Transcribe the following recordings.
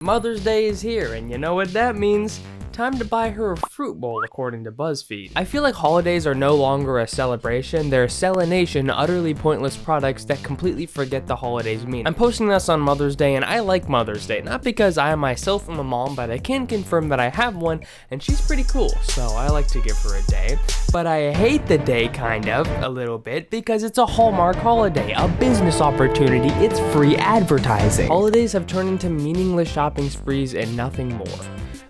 Mother's Day is here, and you know what that means. Time to buy her a fruit bowl, according to BuzzFeed. I feel like holidays are no longer a celebration, they're selenation, utterly pointless products that completely forget the holidays mean. I'm posting this on Mother's Day, and I like Mother's Day, not because I myself am a mom, but I can confirm that I have one, and she's pretty cool, so I like to give her a day. But I hate the day, kind of, a little bit, because it's a Hallmark holiday, a business opportunity, it's free advertising. Holidays have turned into meaningless shopping sprees and nothing more.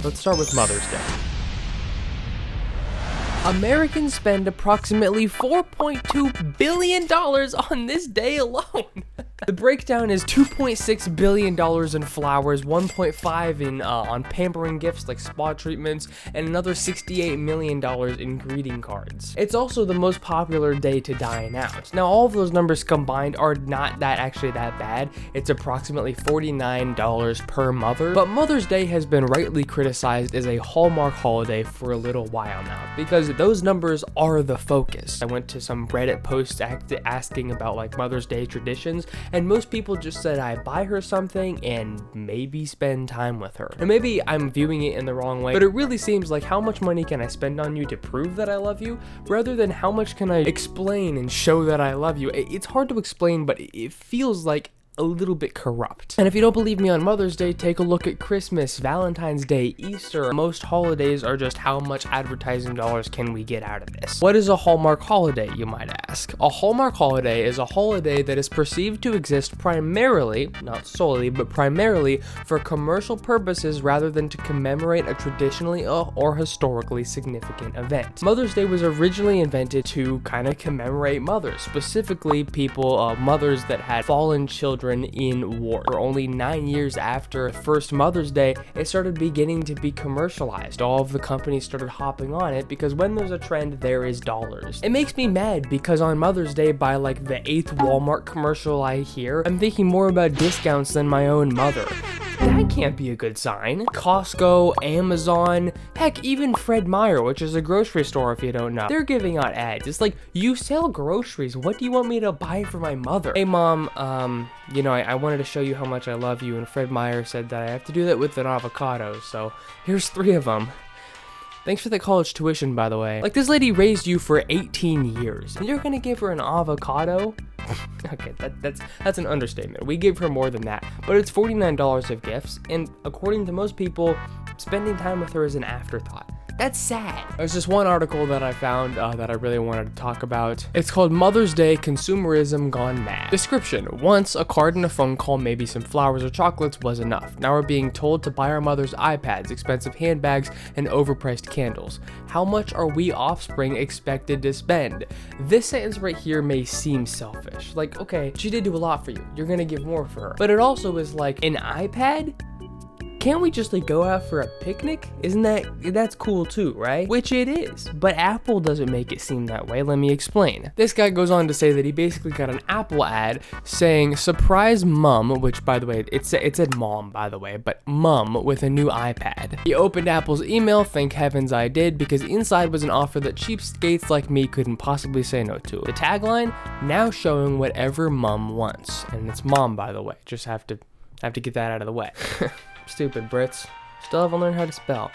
Let's start with Mother's Day. Americans spend approximately $4.2 billion on this day alone. The breakdown is $2.6 billion in flowers, $1.5 in on pampering gifts like spa treatments, and another $68 million in greeting cards. It's also the most popular day to dine out. Now, all of those numbers combined are not actually that bad. It's approximately $49 per mother. But Mother's Day has been rightly criticized as a Hallmark holiday for a little while now, because those numbers are the focus. I went to some Reddit posts asking about like Mother's Day traditions, and most people just said I buy her something and maybe spend time with her. And maybe I'm viewing it in the wrong way, but it really seems like how much money can I spend on you to prove that I love you, rather than how much can I explain and show that I love you. It's hard to explain, but it feels like a little bit corrupt. And if you don't believe me on Mother's Day, take a look at Christmas, Valentine's Day, Easter. Most holidays are just how much advertising dollars can we get out of this. What is a Hallmark holiday, you might ask? A Hallmark holiday is a holiday that is perceived to exist primarily, not solely, but primarily for commercial purposes rather than to commemorate a traditionally or historically significant event. Mother's Day was originally invented to kind of commemorate mothers, specifically people, mothers that had fallen children in war. For only 9 years after first Mother's Day, it started beginning to be commercialized. All of the companies started hopping on it because when there's a trend, there is dollars. It makes me mad because on Mother's Day, by like the 8th Walmart commercial I hear, I'm thinking more about discounts than my own mother. That can't be a good sign. Costco, Amazon, heck, even Fred Meyer, which is a grocery store if you don't know, they're giving out ads. It's like, you sell groceries, what do you want me to buy for my mother? Hey mom, you know, I wanted to show you how much I love you, and Fred Meyer said that I have to do that with an avocado, so here's 3 of them. Thanks for the college tuition, by the way. Like, this lady raised you for 18 years, and you're gonna give her an avocado? Okay, that's an understatement. We gave her more than that, but it's $49 of gifts, and according to most people, spending time with her is an afterthought. That's sad. There's just one article that I found that I really wanted to talk about. It's called Mother's Day Consumerism Gone Mad. Description: once, a card and a phone call, maybe some flowers or chocolates was enough. Now we're being told to buy our mothers iPads, expensive handbags, and overpriced candles. How much are we offspring expected to spend? This sentence right here may seem selfish. Like, okay, she did do a lot for you. You're gonna give more for her. But it also is like, an iPad? Can't we just like go out for a picnic? That's cool too, right? Which it is, but Apple doesn't make it seem that way. Let me explain. This guy goes on to say that he basically got an Apple ad saying, surprise mom, which by the way, it said mom by the way, but mom with a new iPad. He opened Apple's email, thank heavens I did, because inside was an offer that cheapskates like me couldn't possibly say no to. The tagline, now showing whatever mom wants. And it's mom by the way, just have to get that out of the way. Stupid Brits. Still haven't learned how to spell.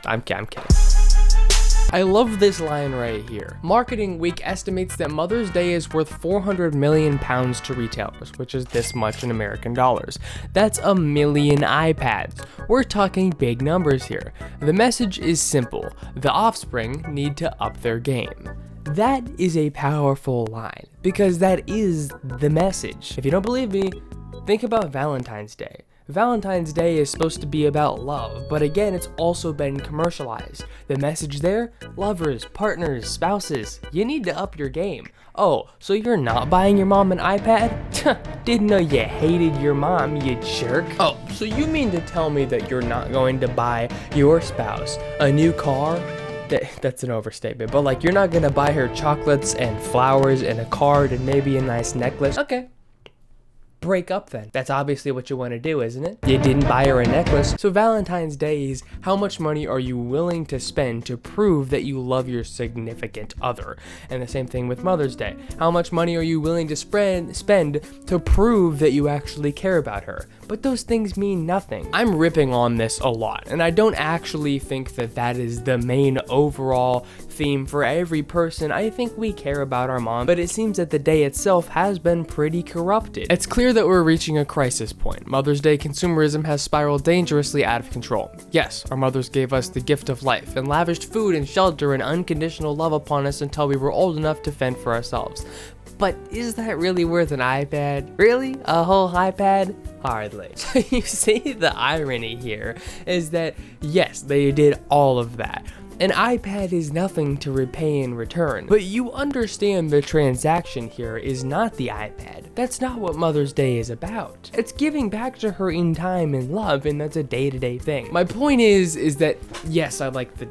I'm kidding. I love this line right here. Marketing Week estimates that Mother's Day is worth 400 million pounds to retailers, which is this much in American dollars. That's 1 million iPads. We're talking big numbers here. The message is simple. The offspring need to up their game. That is a powerful line, because that is the message. If you don't believe me, think about Valentine's Day. Valentine's Day is supposed to be about love, but again, it's also been commercialized. The message there? Lovers, partners, spouses, you need to up your game. Oh, so you're not buying your mom an iPad? Didn't know you hated your mom, you jerk. Oh, so you mean to tell me that you're not going to buy your spouse a new car? That's an overstatement, but like, you're not gonna buy her chocolates and flowers and a card and maybe a nice necklace? Okay. break up then. That's obviously what you want to do, isn't it? You didn't buy her a necklace. So Valentine's Day is how much money are you willing to spend to prove that you love your significant other? And the same thing with Mother's Day. How much money are you willing to spend to prove that you actually care about her? But those things mean nothing. I'm ripping on this a lot, and I don't actually think that that is the main overall theme for every person. I think we care about our mom, but it seems that the day itself has been pretty corrupted. It's clear that we're reaching a crisis point. Mother's Day consumerism has spiraled dangerously out of control. Yes, our mothers gave us the gift of life and lavished food and shelter and unconditional love upon us until we were old enough to fend for ourselves. But is that really worth an iPad? Really? A whole iPad? Hardly. So you see, the irony here is that yes, they did all of that. An iPad is nothing to repay in return, but you understand the transaction here is not the iPad. That's not what Mother's Day is about. It's giving back to her in time and love, and that's a day-to-day thing. My point is that yes, I like the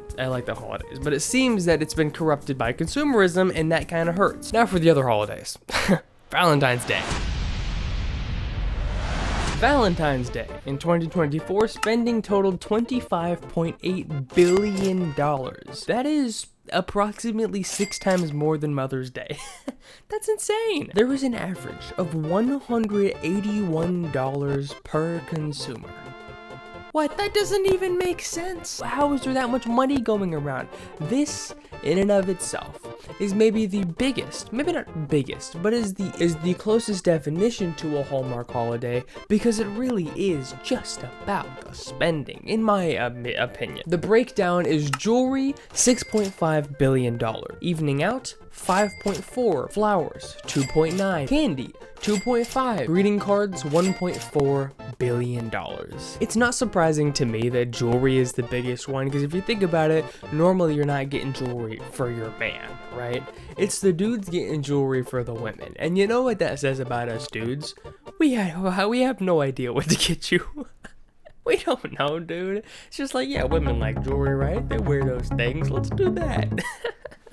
holidays, but it seems that it's been corrupted by consumerism, and that kind of hurts. Now for the other holidays. Valentine's Day. Valentine's Day. In 2024, spending totaled $25.8 billion. That is approximately 6 times more than Mother's Day. That's insane. There was an average of $181 per consumer. What? That doesn't even make sense. How is there that much money going around? This, in and of itself, is maybe the biggest, maybe not biggest, but is the closest definition to a Hallmark holiday, because it really is just about the spending, in my opinion. The breakdown is jewelry, $6.5 billion. Evening out, 5.4, flowers, 2.9, candy, 2.5, greeting cards, $1.4 billion. It's not surprising to me that jewelry is the biggest one, because if you think about it, normally you're not getting jewelry for your man, right? It's the dudes getting jewelry for the women. And you know what that says about us dudes? We have no idea what to get you. We don't know, dude. It's just like, yeah, women like jewelry, right? They wear those things. Let's do that.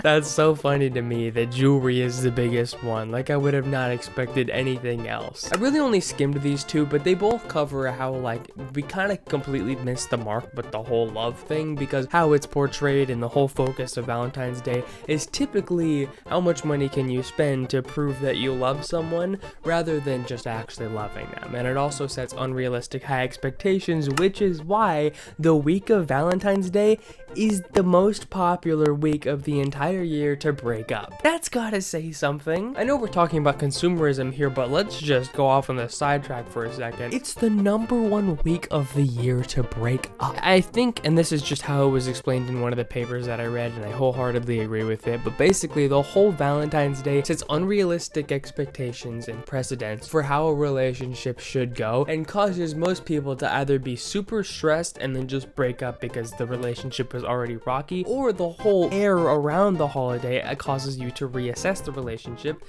That's so funny to me that jewelry is the biggest one. Like, I would have not expected anything else. I really only skimmed these two, but they both cover how, like, we kind of completely missed the mark with the whole love thing, because how it's portrayed and the whole focus of Valentine's Day is typically how much money can you spend to prove that you love someone rather than just actually loving them. And it also sets unrealistic high expectations, which is why the week of Valentine's Day is the most popular week of the entire year to break up. That's gotta say something. I know we're talking about consumerism here, but let's just go off on the sidetrack for a second. It's the #1 week of the year to break up. I think, and this is just how it was explained in one of the papers that I read, and I wholeheartedly agree with it, but basically the whole Valentine's Day sets unrealistic expectations and precedents for how a relationship should go, and causes most people to either be super stressed and then just break up because the relationship was already rocky, or the whole air around the holiday causes you to reassess the relationship,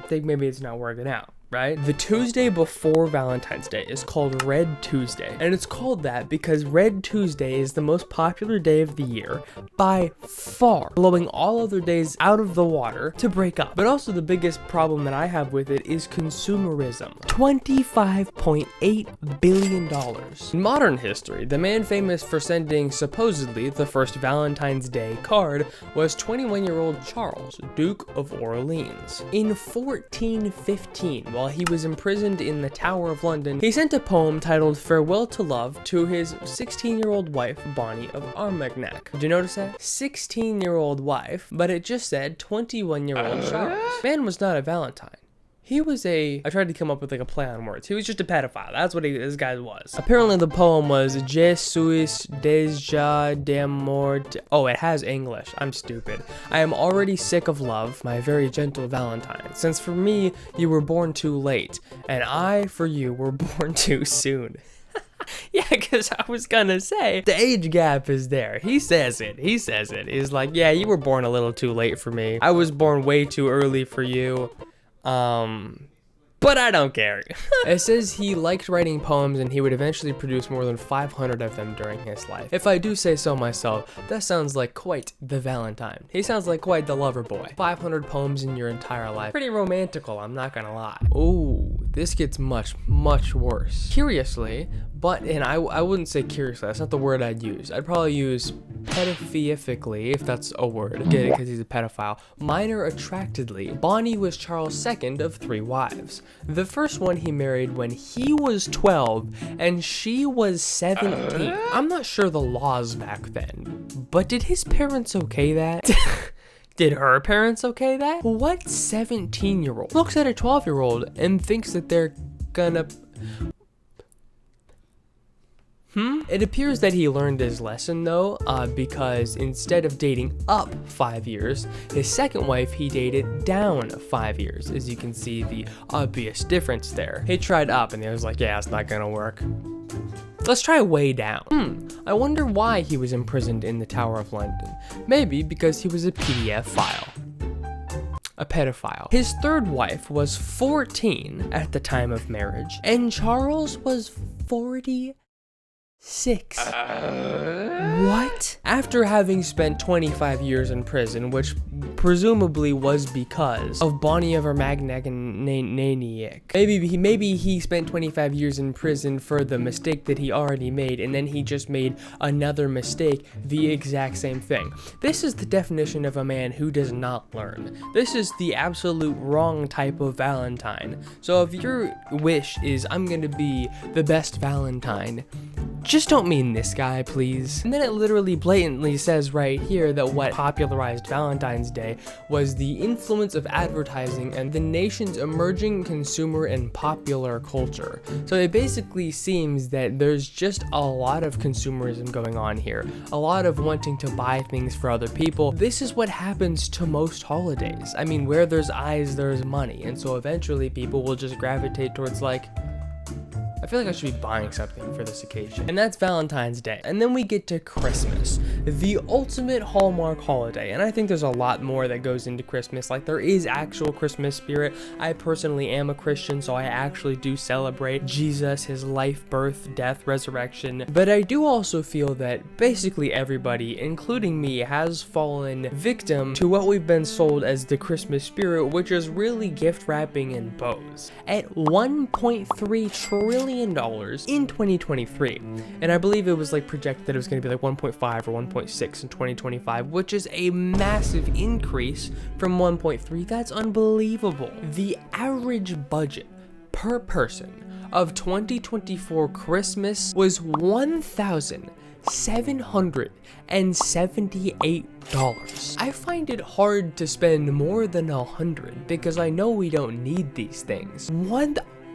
think maybe it's not working out. Right? The Tuesday before Valentine's Day is called Red Tuesday, and it's called that because Red Tuesday is the most popular day of the year by far, blowing all other days out of the water to break up. But also the biggest problem that I have with it is consumerism. $25.8 billion. In modern history, the man famous for sending supposedly the first Valentine's Day card was 21-year-old Charles, Duke of Orleans. In 1415, while he was imprisoned in the Tower of London, he sent a poem titled Farewell to Love to his 16-year-old wife, Bonnie of Armagnac. Did you notice that? 16-year-old wife, but it just said 21-year-old Charles. Man was not a Valentine. He was I tried to come up with like a play on words. He was just a pedophile. That's what this guy was. Apparently the poem was Je suis déjà d'amour. Oh, it has English. I'm stupid. I am already sick of love, my very gentle Valentine. Since for me, you were born too late, and I, for you, were born too soon. Yeah, because I was gonna say, the age gap is there. He says it. He's like, yeah, you were born a little too late for me. I was born way too early for you. But I don't care. It says he liked writing poems and he would eventually produce more than 500 of them during his life. If I do say so myself, that sounds like quite the Valentine. He sounds like quite the lover boy. 500 poems in your entire life. Pretty romantical, I'm not gonna lie. Ooh, this gets much, much worse. Curiously, and I wouldn't say curiously, that's not the word I'd use. I'd probably use pedophilically, if that's a word. Get it, because he's a pedophile. Minor attractedly, Bonnie was Charles' second of 3 wives. The first one he married when he was 12 and she was 17. I'm not sure the laws back then, but did his parents okay that? Did her parents okay that? What 17-year-old looks at a 12-year-old and thinks that they're gonna... It appears that he learned his lesson though, because instead of dating up 5 years, his second wife he dated down 5 years. As you can see the obvious difference there. He tried up and he was like, yeah, it's not gonna work. Let's try way down. I wonder why he was imprisoned in the Tower of London. Maybe because he was a PDF file. A pedophile. His third wife was 14 at the time of marriage, and Charles was 46. What? After having spent 25 years in prison, which presumably was because of Bonnie of Armagnac. Maybe he spent 25 years in prison for the mistake that he already made, and then he just made another mistake, the exact same thing. This is the definition of a man who does not learn. This is the absolute wrong type of Valentine. So if your wish is, I'm gonna be the best Valentine, just don't mean this guy, please. And then it literally blatantly says right here that what popularized Valentine's Day was the influence of advertising and the nation's emerging consumer and popular culture. So it basically seems that there's just a lot of consumerism going on here, a lot of wanting to buy things for other people. This is what happens to most holidays. I mean, where there's eyes, there's money. And so eventually people will just gravitate towards like, I feel like I should be buying something for this occasion. And that's Valentine's Day. And then we get to Christmas, the ultimate Hallmark holiday. And I think there's a lot more that goes into Christmas. Like, there is actual Christmas spirit. I personally am a Christian, so I actually do celebrate Jesus, his life, birth, death, resurrection. But I do also feel that basically everybody, including me, has fallen victim to what we've been sold as the Christmas spirit, which is really gift wrapping and bows. At $1.3 trillion in 2023, and I believe it was like projected that it was going to be like 1.5 or 1.6 in 2025, which is a massive increase from 1.3. That's unbelievable. The average budget per person of 2024 Christmas was $1,778. I find it hard to spend more than $100 because I know we don't need these things.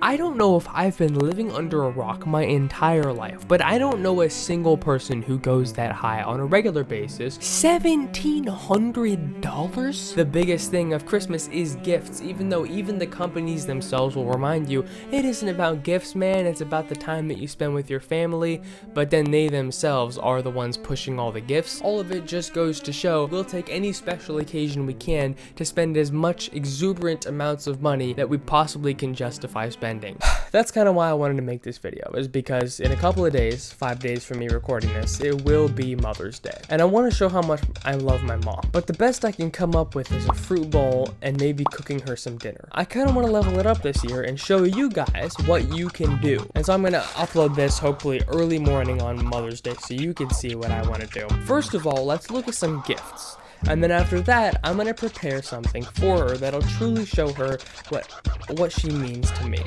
I don't know if I've been living under a rock my entire life, but I don't know a single person who goes that high on a regular basis. $1,700? The biggest thing of Christmas is gifts, even though even the companies themselves will remind you, it isn't about gifts, man, it's about the time that you spend with your family, but then they themselves are the ones pushing all the gifts. All of it just goes to show we'll take any special occasion we can to spend as much exuberant amounts of money that we possibly can justify spending. That's kind of why I wanted to make this video, is because in a couple of days, 5 days from me recording this, it will be Mother's Day. And I want to show how much I love my mom. But the best I can come up with is a fruit bowl and maybe cooking her some dinner. I kind of want to level it up this year and show you guys what you can do. And so I'm going to upload this hopefully early morning on Mother's Day so you can see what I want to do. First of all, let's look at some gifts. And then after that, I'm going to prepare something for her that'll truly show her what she means to me.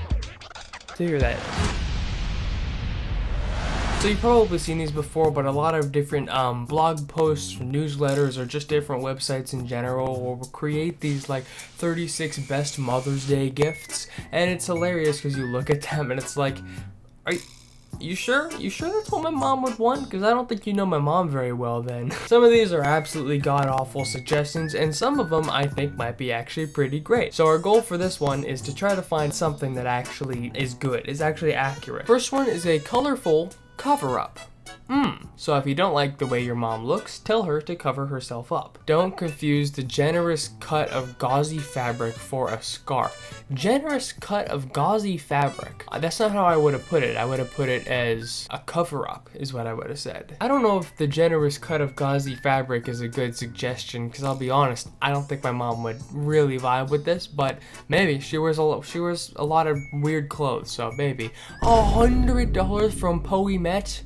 So hear that. So you've probably seen these before, but a lot of different blog posts, newsletters, or just different websites in general will create these like 36 best Mother's Day gifts. And it's hilarious because you look at them and it's like, you sure? You sure that's what my mom would want? Because I don't think you know my mom very well then. Some of these are absolutely god-awful suggestions, and some of them I think might be actually pretty great. So our goal for this one is to try to find something that actually is good, is actually accurate. First one is a colorful cover-up. So if you don't like the way your mom looks, tell her to cover herself up. Don't confuse the generous cut of gauzy fabric for a scarf. Generous cut of gauzy fabric. That's not how I would have put it. I would have put it as a cover-up is what I would have said. I don't know if the generous cut of gauzy fabric is a good suggestion, because I'll be honest, I don't think my mom would really vibe with this, but maybe. She wears a lot of weird clothes, so maybe. $100 from Poemet?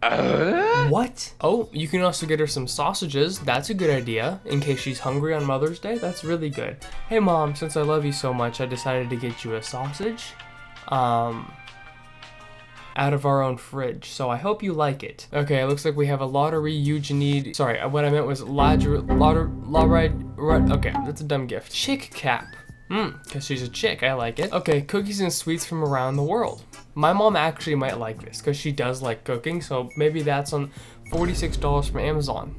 What? Oh, you can also get her some sausages. That's a good idea, in case she's hungry on Mother's Day. That's really good. Hey Mom, since I love you so much, I decided to get you a sausage. Out of our own fridge, so I hope you like it. Okay, it looks like we have a lottery Eugenie. Sorry, what I meant was okay, that's a dumb gift. Chick cap. Because she's a chick, I like it. Okay, cookies and sweets from around the world. My mom actually might like this, because she does like cooking, so maybe that's on $46 from Amazon.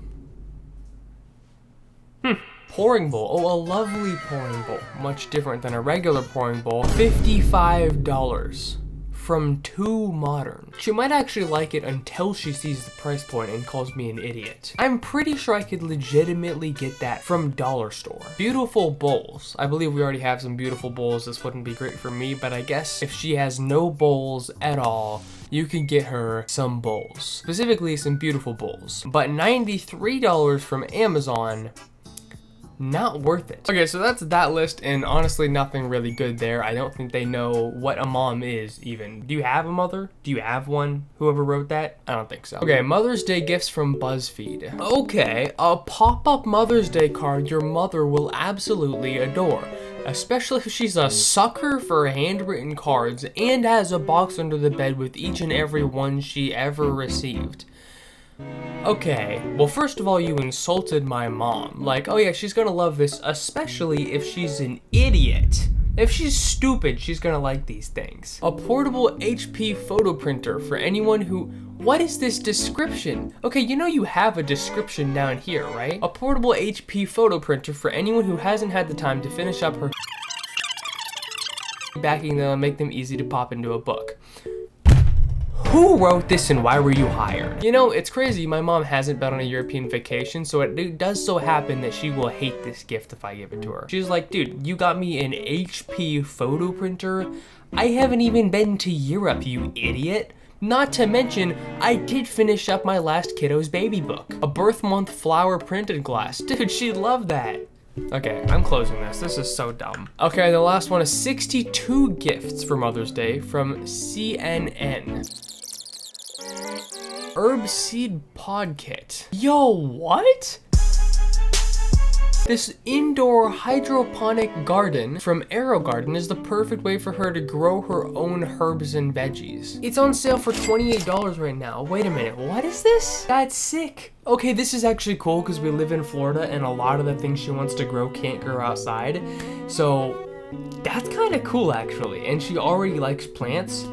Pouring bowl. Oh, a lovely pouring bowl. Much different than a regular pouring bowl. $55 from Too Modern. She might actually like it until she sees the price point and calls me an idiot. I'm pretty sure I could legitimately get that from Dollar Store. Beautiful bowls. I believe we already have some beautiful bowls. This wouldn't be great for me, but I guess if she has no bowls at all, you can get her some bowls. Specifically, some beautiful bowls. But $93 from Amazon, not worth it. Okay, so that's that list, and honestly nothing really good there. I don't think they know what a mom is even. Do you have a mother? Do you have one? Whoever wrote that? I don't think so. Okay, Mother's Day gifts from BuzzFeed. Okay, a pop-up Mother's Day card your mother will absolutely adore. Especially if she's a sucker for handwritten cards and has a box under the bed with each and every one she ever received. Okay, well first of all, you insulted my mom. Like, oh yeah, she's gonna love this, especially if she's an idiot. If she's stupid, she's gonna like these things. A portable HP photo printer for anyone who... What is this description? Okay, you know you have a description down here, right? A portable HP photo printer for anyone who hasn't had the time to finish up her backing them and make them easy to pop into a book. Who wrote this and why were you hired? You know, it's crazy, my mom hasn't been on a European vacation, so it does so happen that she will hate this gift if I give it to her. She's like, dude, you got me an HP photo printer? I haven't even been to Europe, you idiot. Not to mention, I did finish up my last kiddo's baby book. A birth month flower printed glass. Dude, she'd love that. Okay, I'm closing this. This is so dumb. Okay, the last one is 62 gifts for Mother's Day from CNN. Herb seed pod kit. Yo, what? This indoor hydroponic garden from AeroGarden is the perfect way for her to grow her own herbs and veggies. It's on sale for $28 right now. Wait a minute, what is this? That's sick. Okay, this is actually cool because we live in Florida and a lot of the things she wants to grow can't grow outside. So that's kind of cool actually. And she already likes plants.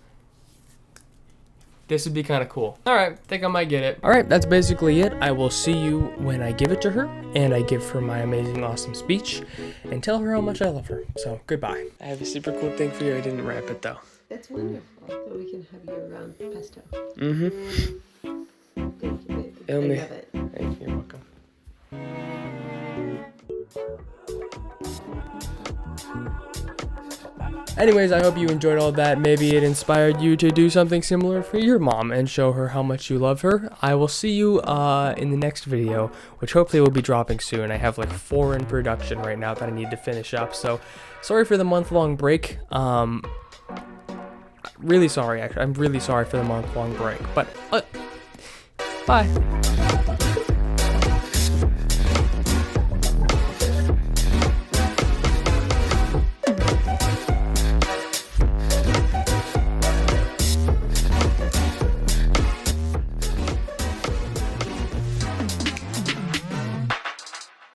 This would be kind of cool. All right, think I might get it. All right, that's basically it. I will see you when I give it to her and I give her my amazing, awesome speech and tell her how much I love her. So goodbye. I have a super cool thing for you. I didn't wrap it though. That's wonderful that we can have you around pesto. Mm-hmm. Thank you, baby. I Only. love it. Thank you. You're welcome. Anyways, I hope you enjoyed all that. Maybe it inspired you to do something similar for your mom and show her how much you love her. I will see you in the next video, which hopefully will be dropping soon. I have like 4 in production right now that I need to finish up. So sorry for the month-long break. Really sorry, actually. I'm really sorry for the month-long break. But bye.